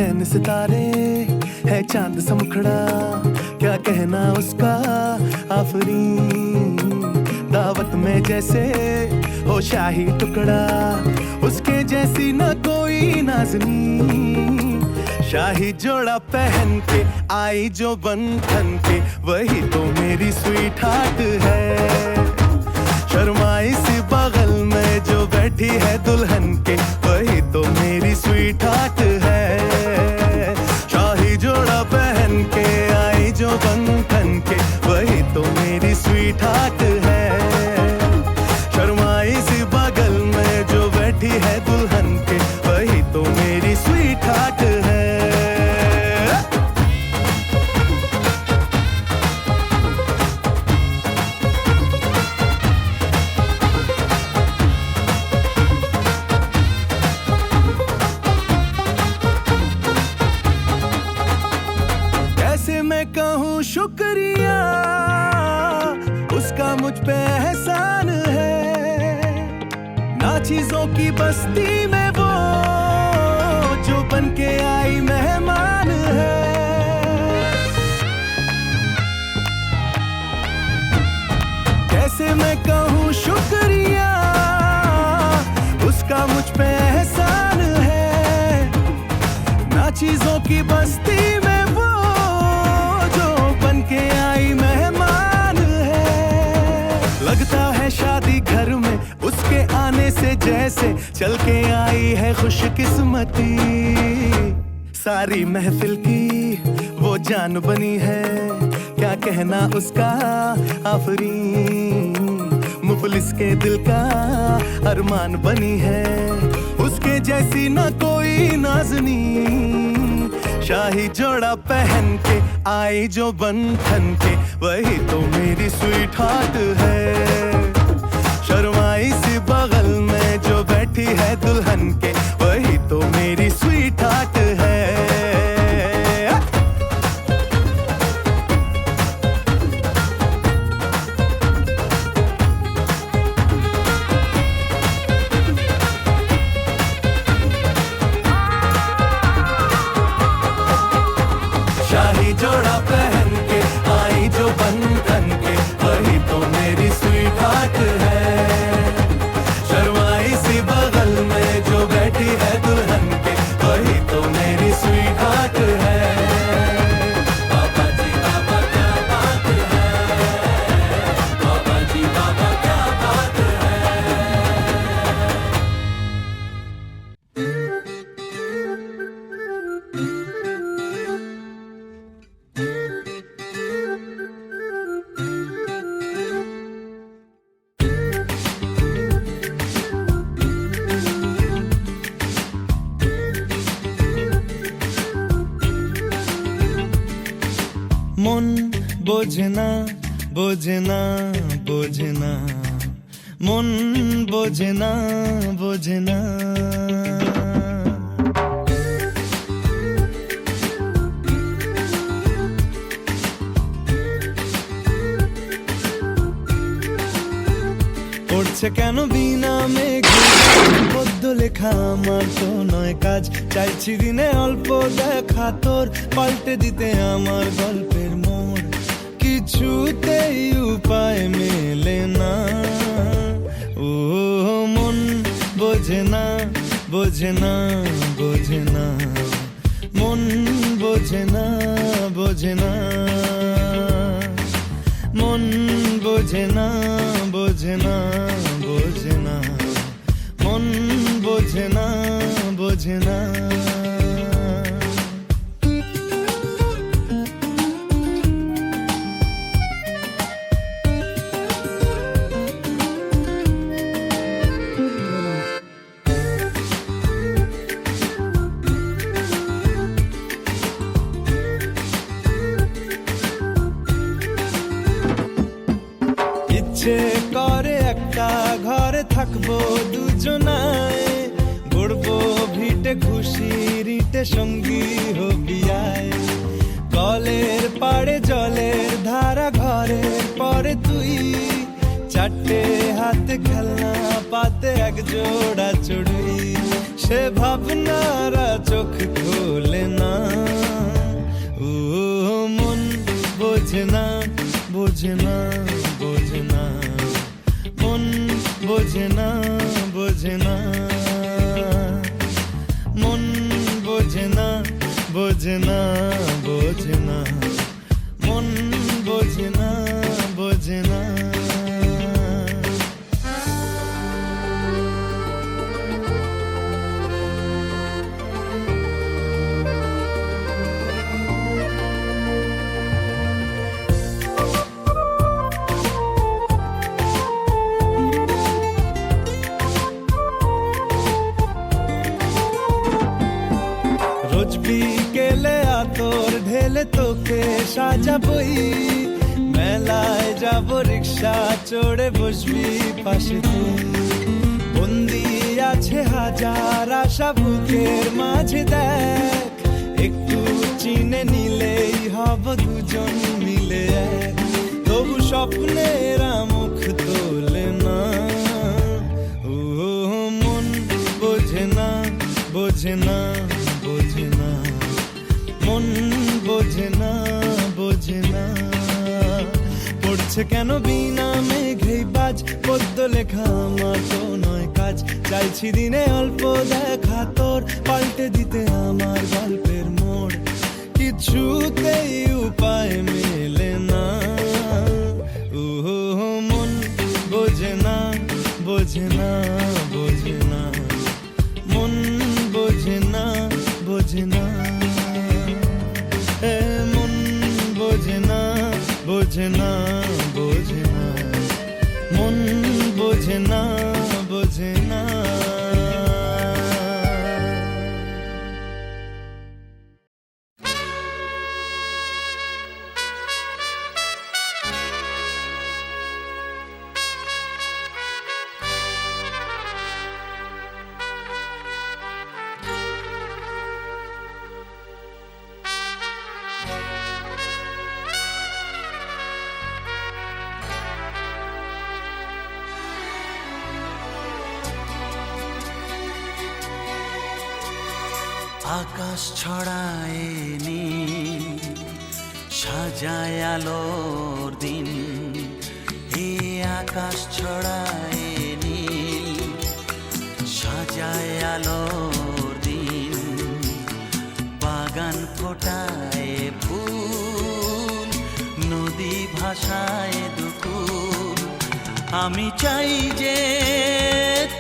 नैन सितारे है चांद सा मुखड़ा, क्या कहना उसका आफरीन। दावत में जैसे हो शाही टुकड़ा, उसके जैसी न कोई नाज़नीन। शाही जोड़ा पहन के आई जो बंधन के, वही तो मेरी स्वीट हार्ट है। शर्माई सी बगल में जो बैठी है दुल्हन के, वही तो मेरी स्वीट हार्ट है। शाही जोड़ा पहन के आई जो बंधन के, वही तो मेरी स्वीट हार्ट है। शर्माई सी बगल में जो बैठी है दुल्हन के, वही तो मेरी स्वीट हार्ट है। मैं कहूँ शुक्रिया, उसका मुझ पे एहसान है। ना चीजों की बस्ती में वो जो बन के आई मेहमान है। कैसे मैं कहूँ शुक्रिया, उसका मुझ पे एहसान है। ना चीजों की बस्ती में के आई मेहमान है। लगता है शादी घर में उसके आने से जैसे चल के आई है खुशकिस्मती। सारी महफिल की वो जान बनी है, क्या कहना उसका आफरीन। मुफलिस के दिल का अरमान बनी है, उसके जैसी ना कोई नाज़नीन। शाही जोड़ा पहन के आई जो बंधन के, वही तो मेरी स्वीट हार्ट है। शर्माई सी बगल में जो बैठी है दुल्हन के, वही तो मेरी स्वीट हार्ट है। शाही जोड़ा पहन के आई जो बंधन के, वही तो मेरी स्वीट हार्ट है। शर्माई सी बगल में जो बैठी है दुल्हन के, वही तो मेरी स्वीट हार्ट है। बाबा जी बाबा क्या बात है, बाबा जी बाबा क्या बात है। মন বোঝে না বোঝে না বোঝে না, মন বোঝে না বোঝে না। পড়ছে কেন বিনা মেঘে পদ্য লেখা, আমার তো নয় কাজ। চাইছি দিনে অল্প দেখা তোর, পাল্টে দিতে আমার গল্পের মোড়। কিছুতেই উপায় মেলে না, ও মন বোঝে না বোঝে না বোঝে না, মন বোঝে না বোঝে না, মন বোঝে না বোঝে না বোঝে না, মন বোঝে না বোঝে না। ইচ্ছে করে একটা ঘরে থাকবো দুজনায়, গড়বো ভিটে খুশির ইটে সঙ্গী হবি আয়। কলের পাড়ে জলের ধারা ঘরের পরে তুই, চারটে হাতে খেলনা পাতে এক জোড়া চড়ুই। সে ভাবনারা চোখ খোলে না। ও মন বোঝে না, বোঝে না, বোঝে না, মন বোঝে না, বোঝে না, মন বোঝে না, বোঝে না, বোঝে না, মন বোঝে না, বোঝে না। রোজ বিকেলে আতর ঢেলে তোকে সাজাবই, মেলায় যাব রিক্সা চড়ে বসবি পাশে তুই। বন্দি আছে হাজার আশা বুকের মাঝে, দেখ একটু চিনে নিলেই হব দুজন মিলে এক। তবু স্বপ্নেরা মুখ তোলে না। ও মন বোঝে না, বোঝে না, বোঝে না, মন বোঝে না, বোঝে না। পড়ছে কেন বিনা মেঘেই বাজ, পদ্য লেখা আমার তো নয় কাজ। চাইছি দিনে অল্প দেখা তোর, পাল্টে দিতে আমার গল্পের মোড়। কিছুতেই উপায় মেলে না। ও মন বোঝে না, বোঝে না, বোঝে না, মন বোঝে না, বোঝে না, মন বোঝে না, বোঝে না, বোঝে না, মন বোঝে না, বোঝে না। আকাশ ছড়ায় নীল, সাজায় আলোর দিন। এই আকাশ ছড়ায় নীল, সাজায় আলোর দিন। বাগান ফোটায় ফুল, নদী ভাষায় দুকুল। আমি চাই যে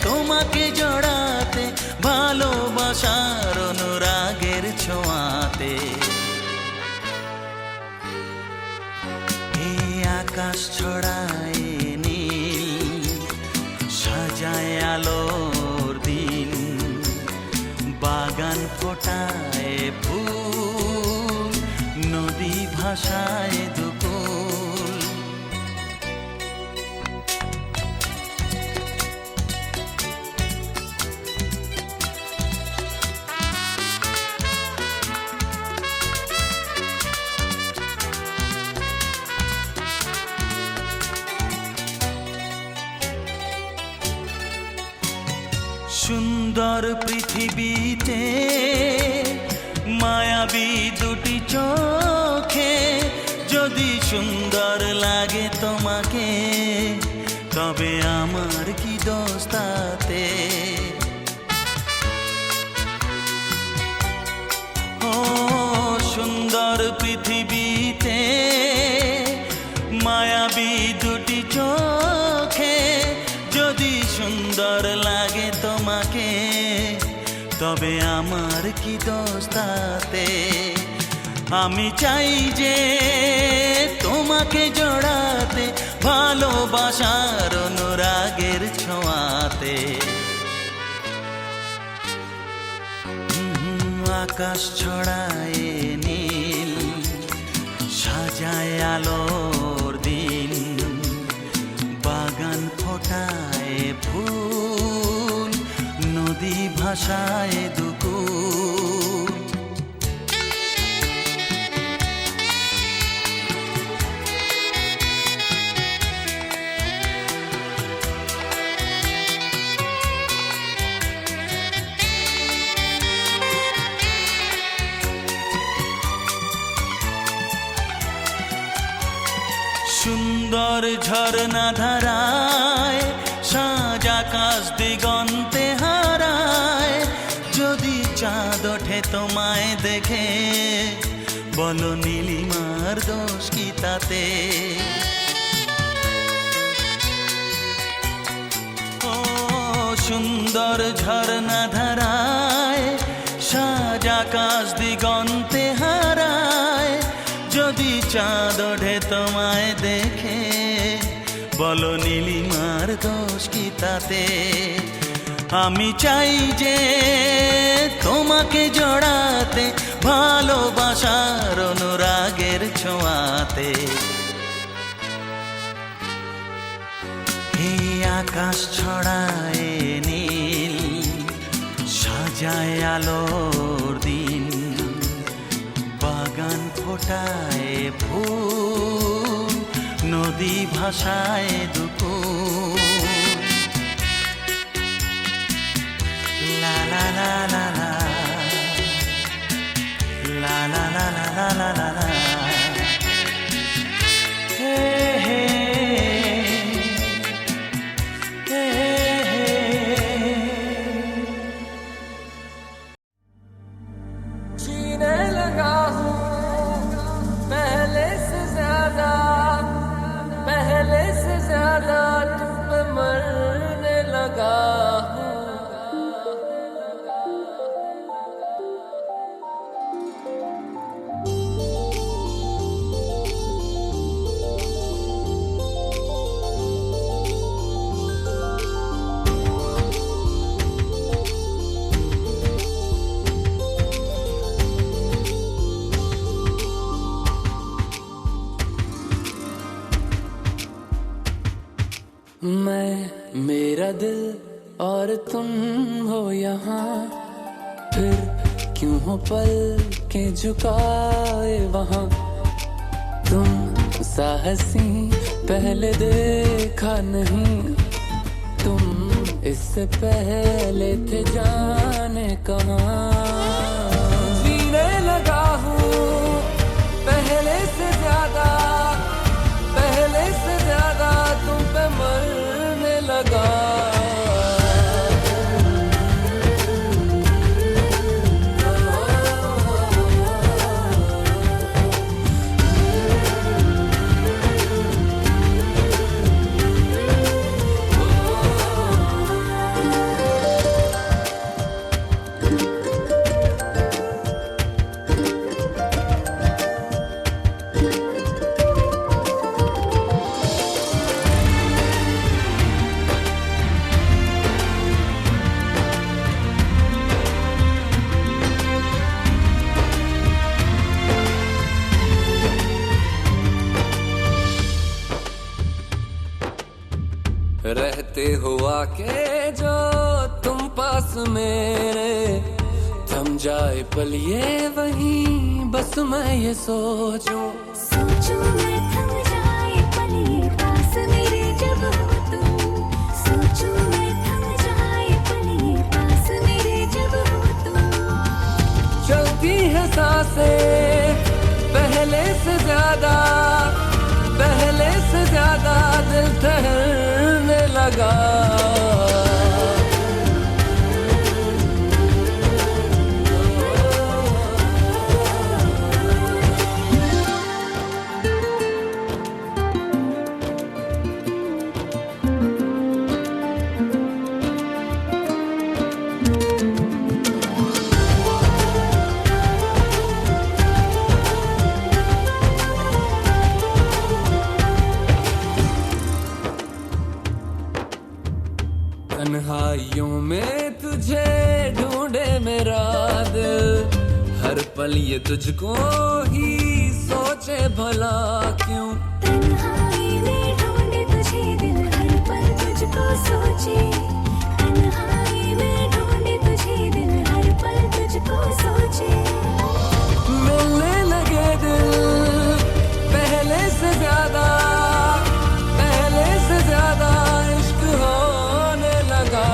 তোমাকে জড়াতে, ভালোবাসার অনুরাগের ছোঁয়াতে। এই আকাশ ছড়ায় নীল, সাজায় আলোর দিন। বাগান ফোটায় ফুল, নদী ভাষায় দুকুল। সুন্দর পৃথিবীতে মায়াবী দুটি চোখে, যদি সুন্দর লাগে তোমাকে, তবে আমার কি দোষ তাতে। ও সুন্দর পৃথিবীতে মায়াবী দুটি চোখে, যদি সুন্দর লাগে তোমাকে, তবে আমার কি দোষ তাতে। আমি চাই যে তোমাকে জড়াতে, ভালোবাসার অনুরাগের ছোঁয়াতে। আকাশ ছড়ায় নীল, সাজায় আলোর দিন। বাগান ফোটায় ফুল, নদী ভাষায় দুকুল। ঝরনা ধারায় সাজ আকাশ দিগন্তে হারায়, যদি চাঁদ ওঠে তোমায় দেখে বলো নীলিমার দোষ কি তাতে? ও সুন্দর ঝরনা ধারায় সাজ আকাশ দিগন্তে হারায়, যদি চাঁদ ওঠে তোমায় দেখে বলো নীলিমার দোষ কি তাতে? আমি চাই যে তোমাকে জড়াতে ভালোবাসার অনুরাগের ছোঁয়াতে। এই আকাশ ছড়ায় নীল, সাজায় আলোর দিন, বাগান ফোটায় ফুল, নদী ভাসায় দুপুর। লা লা লা লা লা লা লা লা লা লা লা লা। হে হে হে হে। जीने लगा हूँ पहले से ज्यादा तुम पे मरने लगा हूँ। मैं, मेरा दिल और तुम हो यहाँ, फिर क्यों हो पल के झुकाए वहाँ? तुम सा हंसी पहले देखा नहीं, तुम इससे पहले थे जाने कहाँ। जीने लगा हूँ पहले से ज्यादा तुम पे मरने लगा। रहते हुआ के जो तुम पास मेरे, थम जाए पल ये वहीं बस मैं ये सोचूं मैं थम जाए पल ये पास मेरे जब हो तुम। सोचूं मैं थम जाए पल ये पास मेरे जब हो तुम। चलती है सांसें पहले से ज्यादा दिल ठहरने लगा। तन्हाइयों में तुझे ढूंढे मेरा दिल, हर पल ये तुझको ही सोचे भला क्यों। तन्हाई में ढूंढे तुझे दिल, हर पल तुझको सोचे। तन्हाई में ढूंढे तुझे दिल, हर पल तुझको सोचे। मिलने लगे दिल पहले से ज्यादा इश्क होने लगा।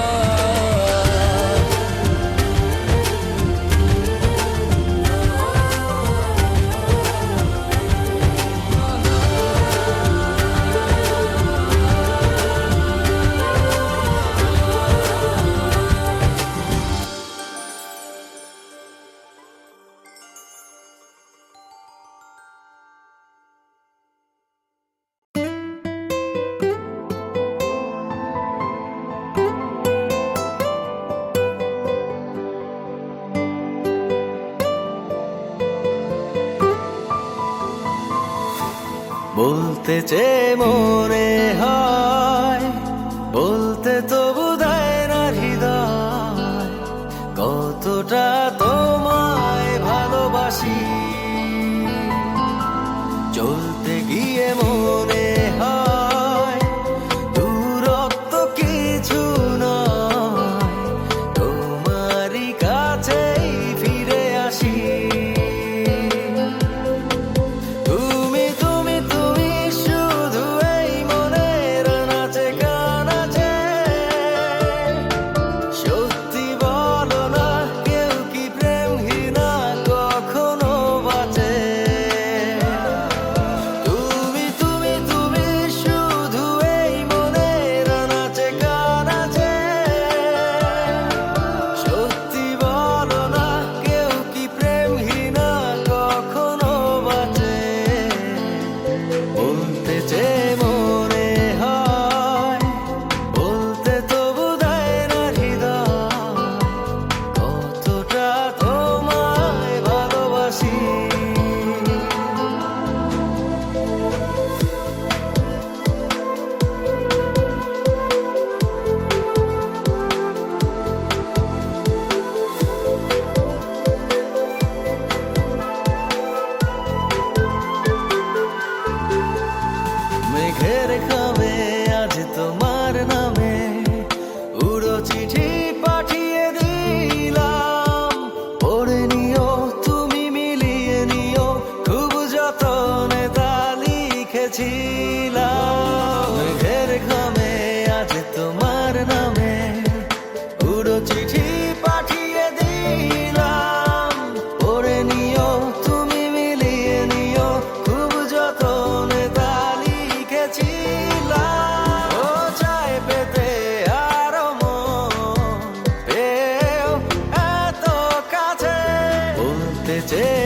বলতে চেয়ে মনে হয়, বলতে তবু দেয় না হৃদয়, কতটা তোমায় ভালোবাসি। চলতে গিয়ে মনে হয় দূরত্ব কিছু নয়, তোমারই কাছেই ফিরে আসি। তুমি তুমি তুমি শুধু এই মনের নাচে গানাচে, সত্যি বলো না কেউ কি প্রেমহীনা কখনো বাঁচে? তুমি তুমি তুমি শুধু এই মনের নাচে গানাচে, সত্যি বলো না কেউ কি প্রেমহীনা কখনো বাঁচে? বলতে চেয়ে মনে হয়, বলতে তবু দেয় না হৃদয়, কতটা তোমায় ভালোবাসি। মেঘের খামে আজ তোমার নামে উড়ো চিঠি পাঠিয়ে দিলাম, পড়ে নিও তুমি মিলিয়ে নিও, খুব যতনে তা লিখেছিলাম। মেঘের খামে আজ তোমার নামে উড়ো চিঠি পাঠিয়ে দিলাম, পড়ে নিও তুমি মিলিয়ে নিও, খুব যতনে তা লিখেছিলাম। ও চায় পেতে আরো মন পেও এত কাছে, বলতে চেয়ে